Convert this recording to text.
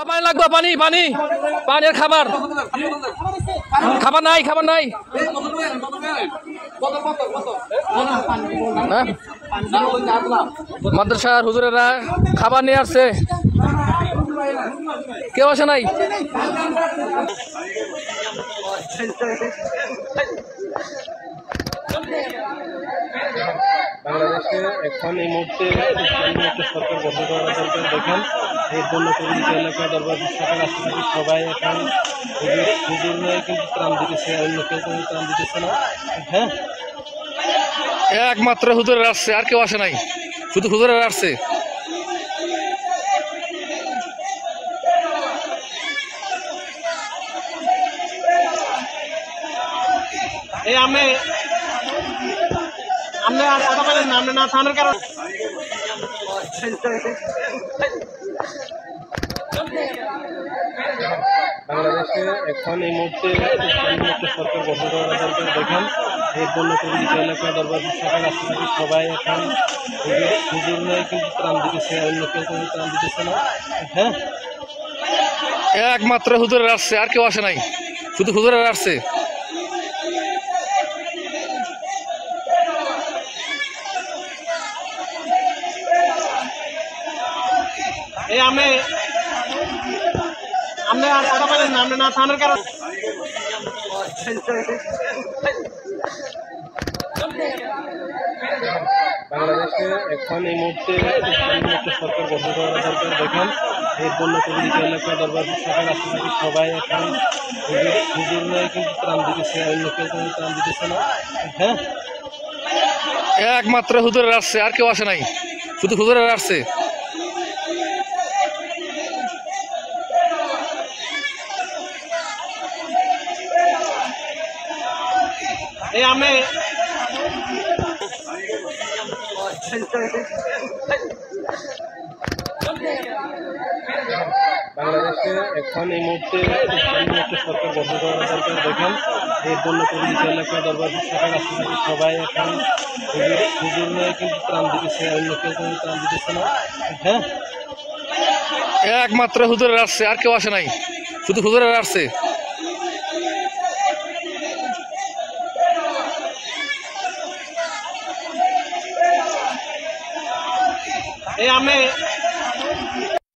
পানি লাগবে, পানি পানি পানির খাবার খাবার নাই, খাবার নাই। মাদ্রাসার হুজুরেরা খাবার নিয়ে আসছে, কেউ আসে নাই। বাংলাদেশে এখন এই মুহূর্তে একটা সরকার গঠন করা দরকার। দেখেন এর জন্য প্রতিটি এলাকায় দরবার সরকার আশেপাশে সবাই এখন হুজুর হয়ে কিন্তু ত্রাণ দিতেছে, অন্য কেউ কোনো ত্রাণ দিতেছে না। হ্যাঁ, একমাত্র হুজুরের আসছে, আর কেউ আসে নাই, শুধু হুজুরের আসছে। এই আপনি আপনি আর কথা বলেন না, আপনি না থানার কারণ। বাংলাদেশে এখন এই মুহূর্তে একটা সরকার গঠন করা দরকার। দেখেন এর জন্য প্রতিটি এলাকায় দরবার সরকার আশেপাশে সবাই এখন হুজুর হয়ে কিন্তু ত্রাণ দিতেছে, অন্য কেউ কোনো ত্রাণ দিতেছে না। হ্যাঁ, একমাত্র হুজুরের আসছে, আর কেউ আসে নাই, শুধু হুজুরের আসছে। এই আপনি আপনি আর কথা বলেন না, আপনি না থানার কারণ। বাংলাদেশে এখন এই মুহূর্তে একটা সরকার গঠন করা দরকার। দেখেন এর জন্য প্রতিটি এলাকায় দরবার সরকার আশেপাশে সবাই এখন হুজুর হয়ে কিন্তু ত্রাণ দিতেছে, অন্য কেউ কোনো ত্রাণ দিতেছে না। হ্যাঁ, একমাত্র হুজুরের আসছে, আর কেউ আসে নাই, শুধু হুজুরের আসছে। এই আপনি বাংলাদেশে এখন এই মুহূর্তে একটা সরকার গঠন করা দরকার। দেখেন এর জন্য প্রতিটি এলাকায় দরবার সরকার আশেপাশে সবাই এখন হুজুর হয়ে কিন্তু ত্রাণ দিতেছে, অন্য কেউ কোনো ত্রাণ দিতেছে না। হ্যাঁ, একমাত্র হুজুরের আসছে, আর কেউ আসে নাই, শুধু হুজুরের আসছে। এই আপনি